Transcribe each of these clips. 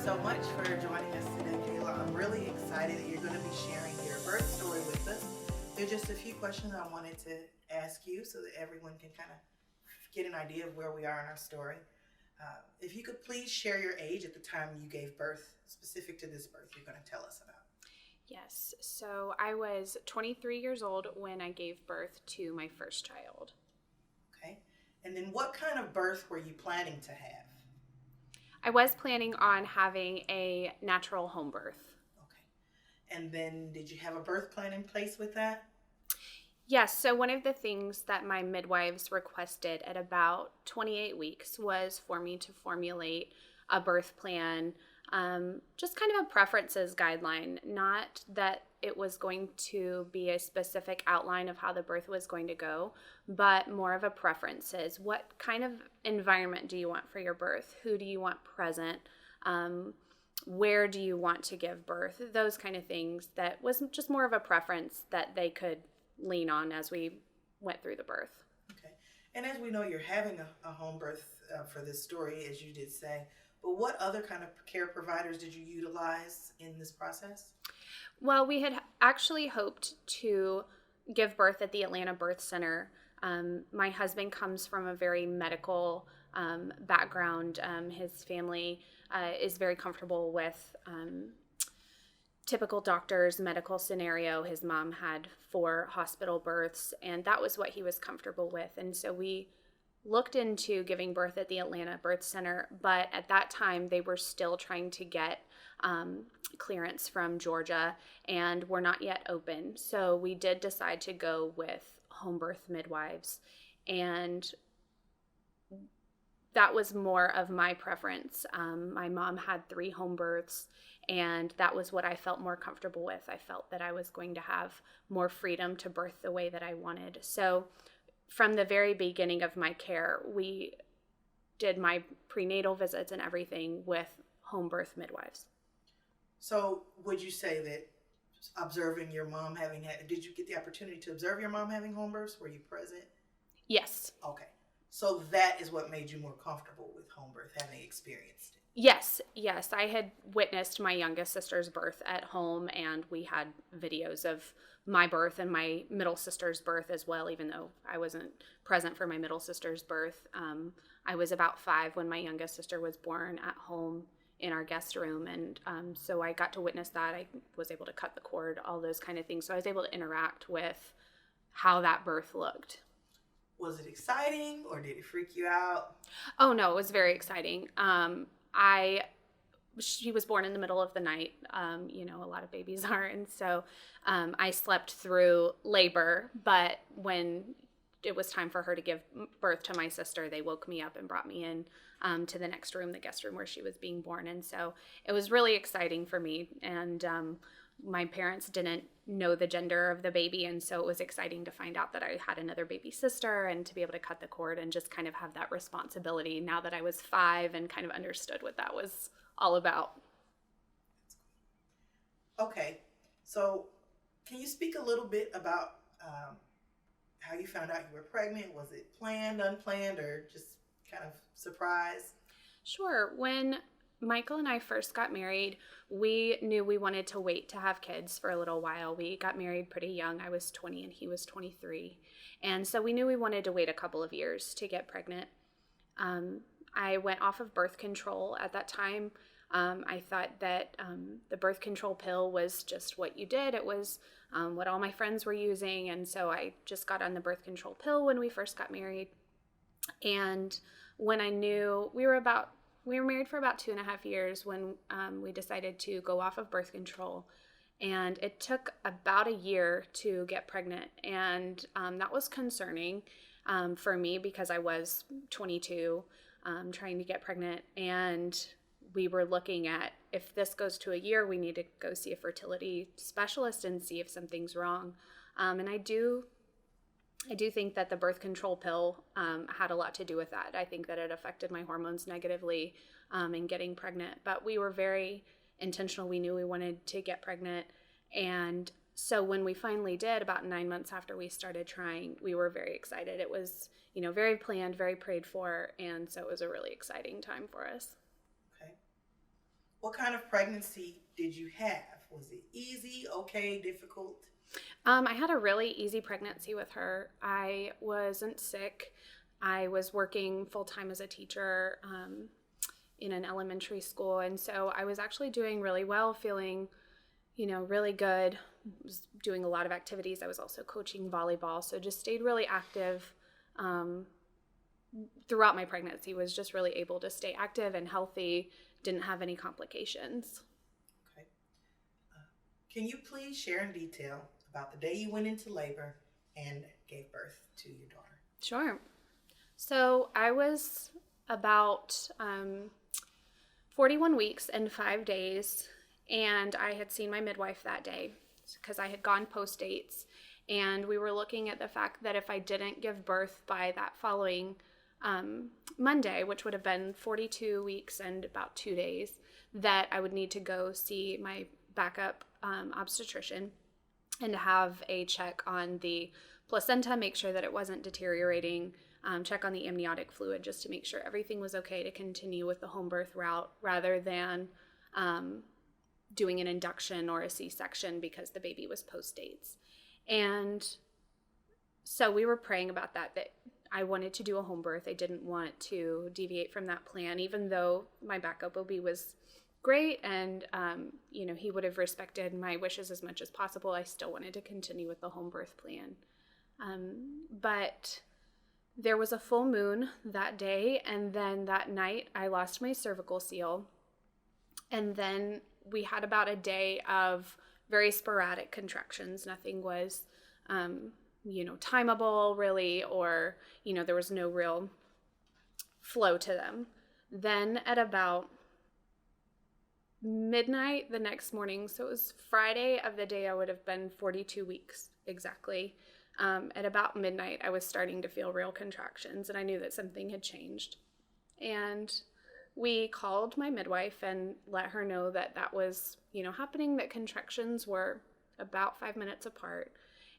so much for joining us today, Kayla. I'm really excited that you're going to be sharing your birth story with us. There are just a few questions I wanted to ask you so that everyone can kind of get an idea of where we are in our story. If you could please share your age at the time you gave birth, specific to this birth you're going to tell us about. Yes, so I was 23 years old when I gave birth to my first child. Okay. And then what kind of birth were you planning to have? I was planning on having a natural home birth. Okay. And then did you have a birth plan in place with that? Yes, so one of the things that my midwives requested at about 28 weeks was for me to formulate a birth plan, just kind of a preferences guideline, not that it was going to be a specific outline of how the birth was going to go, but more of a preferences. What kind of environment do you want for your birth? Who do you want present? Where do you want to give birth? Those kind of things. That was just more of a preference that they could lean on as we went through the birth. Okay. And as we know, you're having a home birth for this story, as you did say. But what other kind of care providers did you utilize in this process? Well, we had actually hoped to give birth at the Atlanta Birth Center. My husband comes from a very medical background. His family is very comfortable with typical doctor's medical scenario. His mom had 4 hospital births, and that was what he was comfortable with. And so we looked into giving birth at the Atlanta Birth Center, but at that time they were still trying to get clearance from Georgia and were not yet open. So we did decide to go with home birth midwives, and that was more of my preference. My mom had 3 home births, and that was what I felt more comfortable with. I felt that I was going to have more freedom to birth the way that I wanted. So from the very beginning of my care, we did my prenatal visits and everything with home birth midwives. So would you say that observing your mom did you get the opportunity to observe your mom having home births? Were you present? Yes. Okay. So that is what made you more comfortable with home birth, having experienced it. Yes. I had witnessed my youngest sister's birth at home, and we had videos of my birth and my middle sister's birth as well, even though I wasn't present for my middle sister's birth. I was about 5 when my youngest sister was born at home in our guest room, and so I got to witness that. I was able to cut the cord, all those kind of things. So I was able to interact with how that birth looked. Was it exciting or did it freak you out? Oh, no, it was very exciting. She was born in the middle of the night, a lot of babies are, and so I slept through labor, but when it was time for her to give birth to my sister, they woke me up and brought me in to the next room, the guest room where she was being born, and so it was really exciting for me, and my parents didn't know the gender of the baby, and so it was exciting to find out that I had another baby sister and to be able to cut the cord and just kind of have that responsibility now that I was 5 and kind of understood what that was all about. Okay, so can you speak a little bit about how you found out you were pregnant? Was it planned, unplanned, or just kind of surprise? Sure. When Michael and I first got married, we knew we wanted to wait to have kids for a little while. We got married pretty young. I was 20 and he was 23. And so we knew we wanted to wait a couple of years to get pregnant. I went off of birth control at that time. I thought that the birth control pill was just what you did. It was what all my friends were using. And so I just got on the birth control pill when we first got married. And when I knew we were married for about 2.5 years when we decided to go off of birth control. And it took about a year to get pregnant. And that was concerning for me because I was 22 trying to get pregnant. And we were looking at, if this goes to a year, we need to go see a fertility specialist and see if something's wrong. And I do think that the birth control pill had a lot to do with that. I think that it affected my hormones negatively in getting pregnant. But we were very intentional. We knew we wanted to get pregnant. And so when we finally did, about 9 months after we started trying, we were very excited. It was, very planned, very prayed for. And so it was a really exciting time for us. Okay. What kind of pregnancy did you have? Was it easy, okay, difficult? I had a really easy pregnancy with her. I wasn't sick. I was working full time as a teacher in an elementary school. And so I was actually doing really well, feeling, really good. Was doing a lot of activities. I was also coaching volleyball. So just stayed really active um, throughout my pregnancy, was just really able to stay active and healthy, didn't have any complications. Okay. Uh, can you please share in detail about the day you went into labor and gave birth to your daughter? Sure. So I was about 41 weeks and 5 days, and I had seen my midwife that day because I had gone post dates, and we were looking at the fact that if I didn't give birth by that following Monday, which would have been 42 weeks and about 2 days, that I would need to go see my backup obstetrician and have a check on the placenta, make sure that it wasn't deteriorating, check on the amniotic fluid just to make sure everything was okay to continue with the home birth route rather than doing an induction or a C-section because the baby was post dates. And so we were praying about that I wanted to do a home birth. I didn't want to deviate from that plan, even though my backup OB was great and, he would have respected my wishes as much as possible. I still wanted to continue with the home birth plan. But there was a full moon that day, and then that night I lost my cervical seal. And then we had about a day of very sporadic contractions. Nothing was, timeable really, or, there was no real flow to them. Then at about midnight the next morning, so it was Friday of the day I would have been 42 weeks exactly, at about midnight I was starting to feel real contractions, and I knew that something had changed. And we called my midwife and let her know that was, happening, that contractions were about 5 minutes apart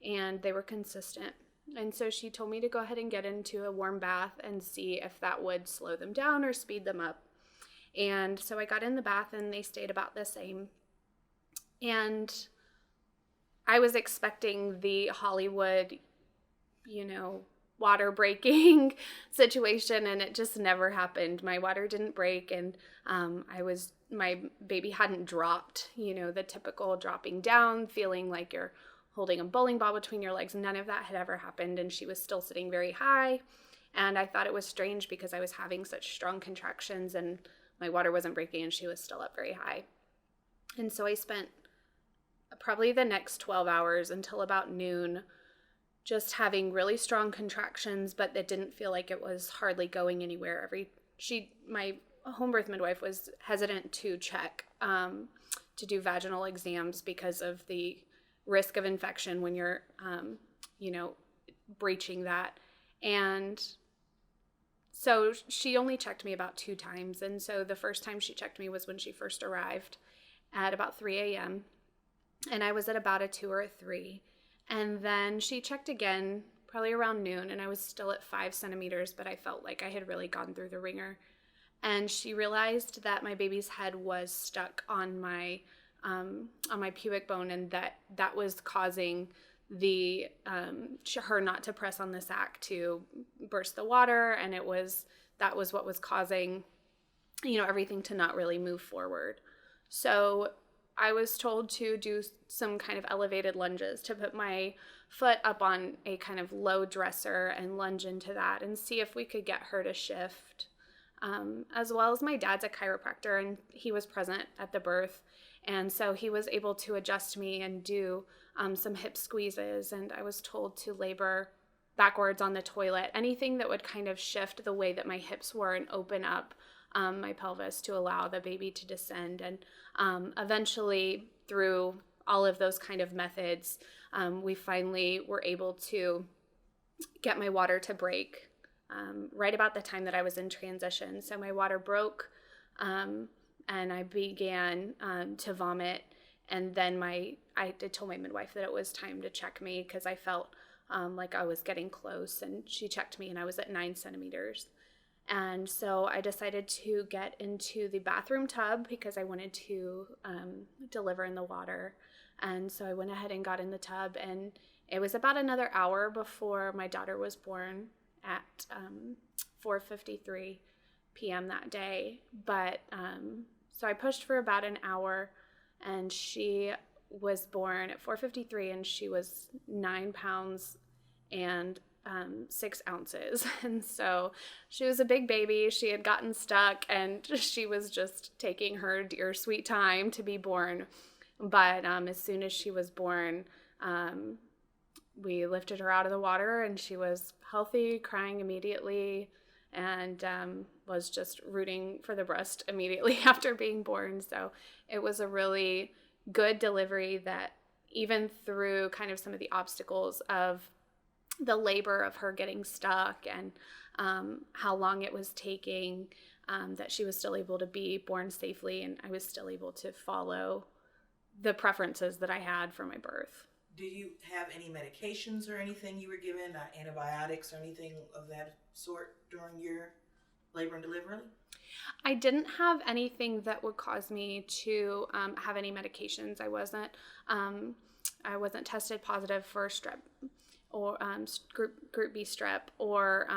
and they were consistent. And so she told me to go ahead and get into a warm bath and see if that would slow them down or speed them up. And so I got in the bath and they stayed about the same. And I was expecting the Hollywood, water breaking situation, and it just never happened. My water didn't break, and my baby hadn't dropped, the typical dropping down, feeling like you're holding a bowling ball between your legs. None of that had ever happened, and she was still sitting very high. And I thought it was strange because I was having such strong contractions and my water wasn't breaking and she was still up very high. And so I spent probably the next 12 hours until about noon just having really strong contractions, but that didn't feel like it was hardly going anywhere. My home birth midwife was hesitant to check, to do vaginal exams because of the risk of infection when you're, breaching that. And so she only checked me about 2 times. And so the first time she checked me was when she first arrived at about 3 a.m. And I was at about a 2 or a 3. And then she checked again, probably around noon, and I was still at 5 centimeters, but I felt like I had really gone through the ringer. And she realized that my baby's head was stuck on my pubic bone, and that was causing her not to press on the sac to burst the water, and that was what was causing everything to not really move forward. So I was told to do some kind of elevated lunges, to put my foot up on a kind of low dresser and lunge into that and see if we could get her to shift. As well as my dad's a chiropractor, and he was present at the birth. And so he was able to adjust me and do some hip squeezes. And I was told to labor backwards on the toilet, anything that would kind of shift the way that my hips were and open up my pelvis to allow the baby to descend. And eventually, through all of those kind of methods, we finally were able to get my water to break right about the time that I was in transition. So my water broke, and I began to vomit. And then I told my midwife that it was time to check me because I felt like I was getting close. And she checked me, and I was at 9 centimeters. And so I decided to get into the bathroom tub because I wanted to deliver in the water. And so I went ahead and got in the tub, and it was about another hour before my daughter was born at 4:53 p.m. that day. But so I pushed for about an hour, and she was born at 4:53, and she was 9 pounds and 6 ounces. And so she was a big baby. She had gotten stuck, and she was just taking her dear sweet time to be born. But as soon as she was born, we lifted her out of the water, and she was healthy, crying immediately, and was just rooting for the breast immediately after being born. So it was a really good delivery that, even through kind of some of the obstacles of the labor of her getting stuck and how long it was taking, that she was still able to be born safely, and I was still able to follow the preferences that I had for my birth. Do you have any medications or anything you were given, antibiotics or anything of that sort during your labor and delivery? I didn't have anything that would cause me to have any medications. I wasn't tested positive for strep or group B strep or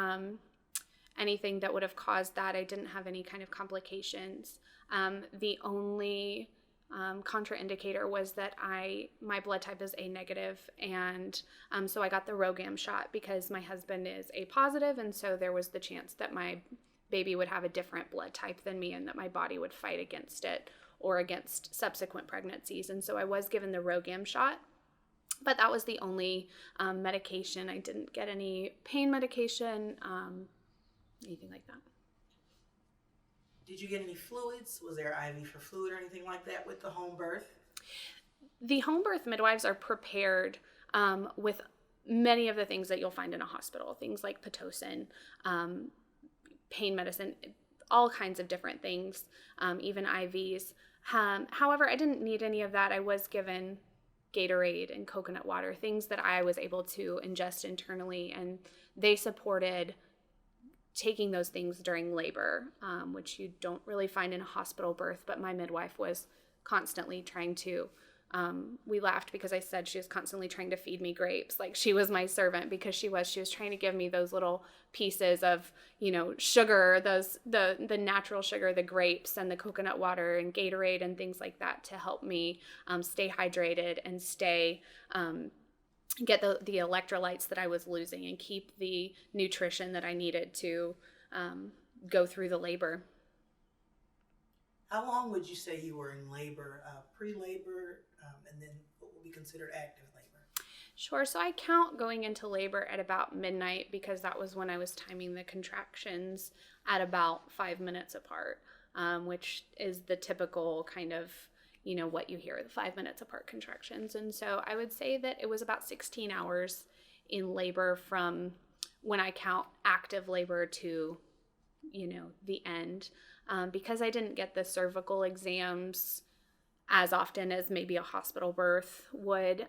anything that would have caused that. I didn't have any kind of complications. The only contraindicator was that my blood type is A negative, and so I got the RhoGAM shot because my husband is A positive, and so there was the chance that my baby would have a different blood type than me and that my body would fight against it or against subsequent pregnancies. And so I was given the RhoGAM shot, but that was the only medication. I didn't get any pain medication, anything like that. Did you get any fluids? Was there IV for fluid or anything like that with the home birth? The home birth midwives are prepared with many of the things that you'll find in a hospital, things like Pitocin, pain medicine, all kinds of different things, even IVs. However, I didn't need any of that. I was given Gatorade and coconut water, things that I was able to ingest internally, and they supported taking those things during labor, which you don't really find in a hospital birth, but my midwife was constantly trying to, we laughed because I said she was constantly trying to feed me grapes. Like, she was my servant because she was trying to give me those little pieces of, sugar, the natural sugar, the grapes and the coconut water and Gatorade and things like that to help me stay hydrated and get the electrolytes that I was losing and keep the nutrition that I needed to go through the labor. How long would you say you were in labor, pre-labor, and then what would be considered active labor? Sure. So I count going into labor at about midnight because that was when I was timing the contractions at about 5 minutes apart, which is the typical kind of, what you hear, the 5 minutes apart contractions. And so I would say that it was about 16 hours in labor from when I count active labor to, the end. Because I didn't get the cervical exams as often as maybe a hospital birth would,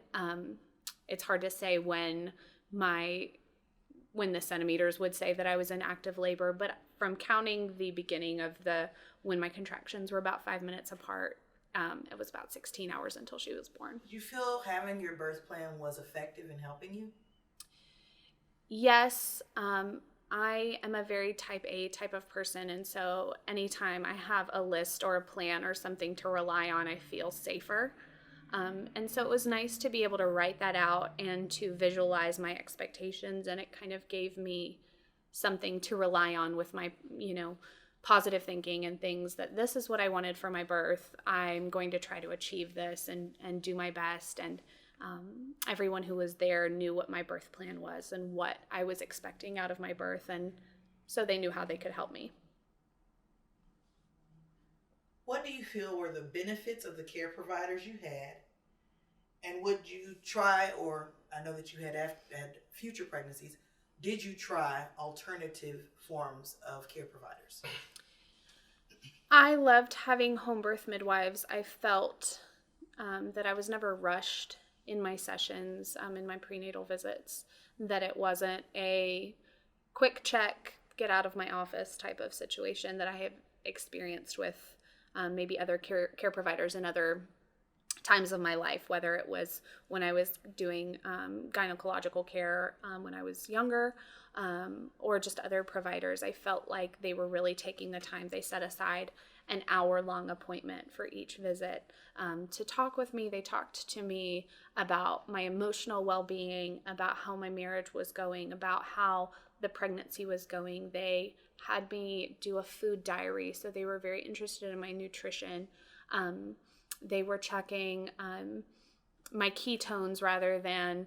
it's hard to say when the centimeters would say that I was in active labor, but from counting the beginning of when my contractions were about 5 minutes apart, it was about 16 hours until she was born. Did you feel having your birth plan was effective in helping you? Yes. I am a very type A type of person, and so anytime I have a list or a plan or something to rely on, I feel safer. And so it was nice to be able to write that out and to visualize my expectations, and it kind of gave me something to rely on with my, positive thinking and things that this is what I wanted for my birth. I'm going to try to achieve this and do my best. And everyone who was there knew what my birth plan was and what I was expecting out of my birth, and so they knew how they could help me. What do you feel were the benefits of the care providers you had? And would you try, or I know that you had future pregnancies, did you try alternative forms of care providers? I loved having home birth midwives. I felt that I was never rushed in my sessions, in my prenatal visits, that it wasn't a quick check, get out of my office type of situation that I have experienced with maybe other care providers in other times of my life, whether it was when I was doing gynecological care when I was younger, or just other providers. I felt like they were really taking the time. They set aside an hour-long appointment for each visit to talk with me. They talked to me about my emotional well-being, about how my marriage was going, about how the pregnancy was going. They had me do a food diary, so they were very interested in my nutrition. They were checking my ketones rather than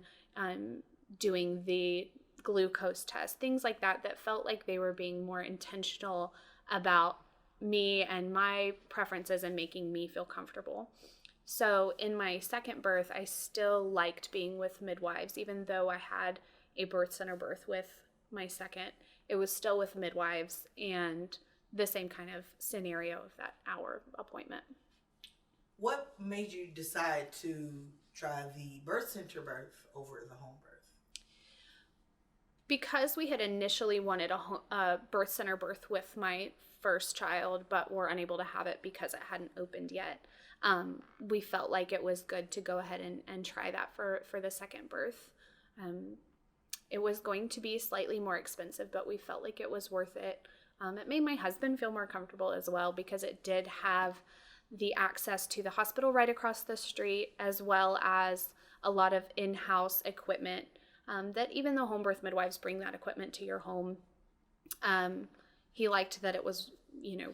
doing the glucose test, things like that, that felt like they were being more intentional about me and my preferences and making me feel comfortable. So in my second birth, I still liked being with midwives, even though I had a birth center birth with my second. It was still with midwives and the same kind of scenario of that hour appointment. What made you decide to try the birth center birth over the home birth? Because we had initially wanted a birth center birth with my first child, but were unable to have it because it hadn't opened yet, we felt like it was good to go ahead and try that for the second birth. It was going to be slightly more expensive, but we felt like it was worth it. It made my husband feel more comfortable as well because it did have the access to the hospital right across the street, as well as a lot of in-house equipment that even though home birth midwives bring that equipment to your home, he liked that it was,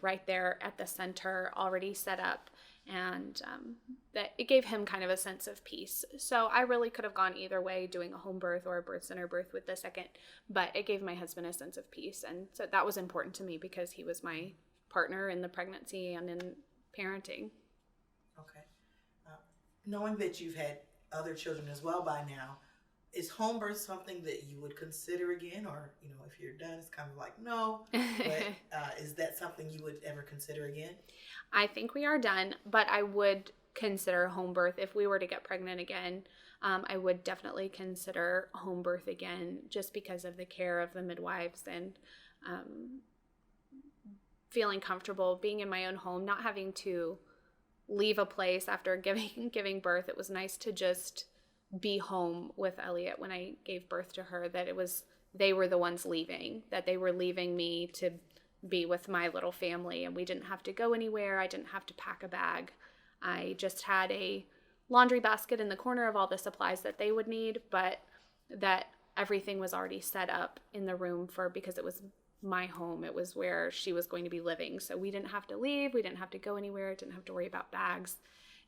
right there at the center, already set up, and that it gave him kind of a sense of peace. So I really could have gone either way, doing a home birth or a birth center birth with the second, but it gave my husband a sense of peace. And so that was important to me because he was my partner in the pregnancy and in parenting. Okay. Knowing that you've had other children as well by now, is home birth something that you would consider again? Or, if you're done, it's kind of like, no. But is that something you would ever consider again? I think we are done, but I would consider home birth. If we were to get pregnant again, I would definitely consider home birth again, just because of the care of the midwives and feeling comfortable being in my own home, not having to leave a place after giving birth. It was nice to just be home with Elliot when I gave birth to her, that they were the ones leaving, that they were leaving me to be with my little family, and we didn't have to go anywhere. I didn't have to pack a bag. I just had a laundry basket in the corner of all the supplies that they would need, but that everything was already set up in the room because it was my home. It was where she was going to be living. So we didn't have to leave. We didn't have to go anywhere. Didn't have to worry about bags.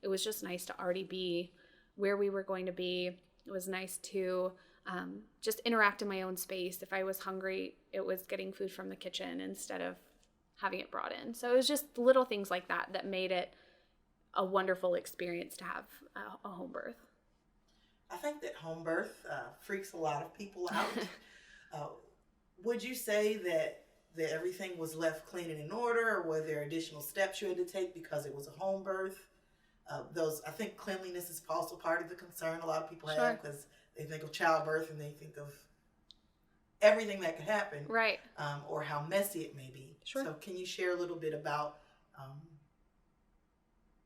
It was just nice to already be where we were going to be. It was nice to just interact in my own space. If I was hungry, it was getting food from the kitchen instead of having it brought in. So it was just little things like that made it a wonderful experience to have a home birth. I think that home birth freaks a lot of people out. Would you say that everything was left clean and in order, or were there additional steps you had to take because it was a home birth? I think cleanliness is also part of the concern a lot of people have, because they think of childbirth and they think of everything that could happen, right? Or how messy it may be. Sure. So can you share a little bit about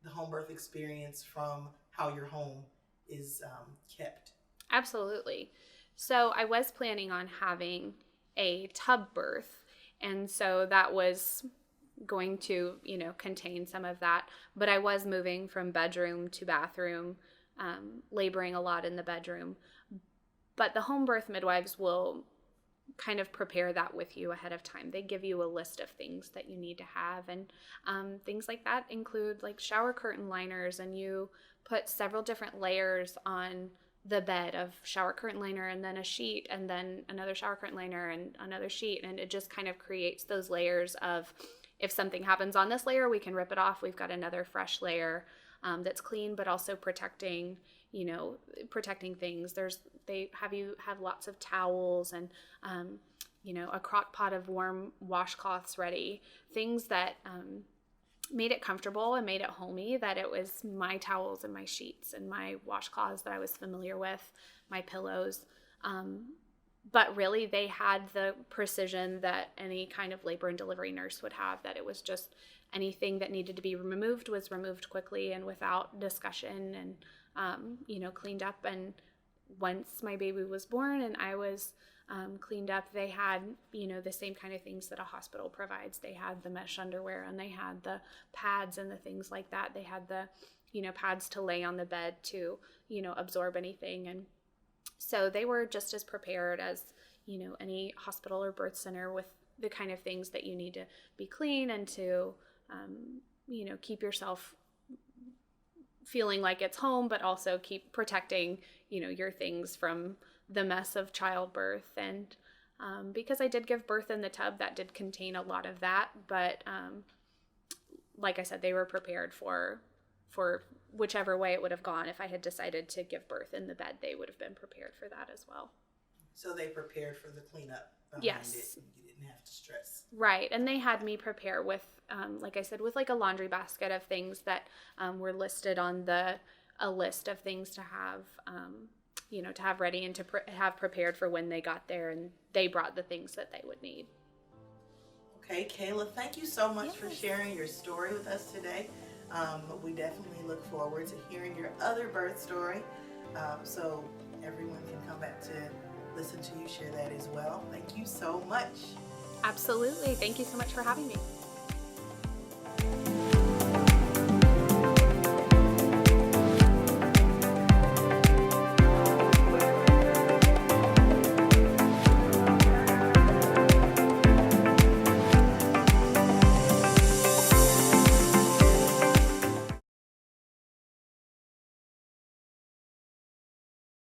the home birth experience from how your home is kept? Absolutely. So I was planning on having a tub birth, and so that was going to, contain some of that, but I was moving from bedroom to bathroom, laboring a lot in the bedroom. But the home birth midwives will kind of prepare that with you ahead of time. They give you a list of things that you need to have, and things like that include like shower curtain liners, and you put several different layers on the bed of shower curtain liner, and then a sheet, and then another shower curtain liner, and another sheet, and it just kind of creates those layers of, if something happens on this layer, we can rip it off. We've got another fresh layer that's clean, but also protecting things. They have lots of towels and, a crock pot of warm washcloths ready, things that made it comfortable and made it homey, that it was my towels and my sheets and my washcloths that I was familiar with, my pillows. but really they had the precision that any kind of labor and delivery nurse would have, that it was just anything that needed to be removed was removed quickly and without discussion, and cleaned up. And once my baby was born and I was cleaned up, they had the same kind of things that a hospital provides. They had the mesh underwear, and they had the pads and the things like that. They had the pads to lay on the bed to absorb anything. And so they were just as prepared as any hospital or birth center, with the kind of things that you need to be clean and to keep yourself feeling like it's home, but also keep protecting your things from the mess of childbirth. And because I did give birth in the tub, that did contain a lot of that, but like I said, they were prepared for whichever way it would have gone. If I had decided to give birth in the bed, they would have been prepared for that as well. So they prepared for the cleanup behind Yes. it, and you didn't have to stress. Right. And they had me prepare with, like I said, with like a laundry basket of things that were listed on a list of things to have, to have ready and to have prepared for when they got there, and they brought the things that they would need. Okay, Kayla, thank you so much for Yes. sharing your story with us today. We definitely look forward to hearing your other birth story, so everyone can come back to listen to you share that as well. Thank you so much. Absolutely. Thank you so much for having me.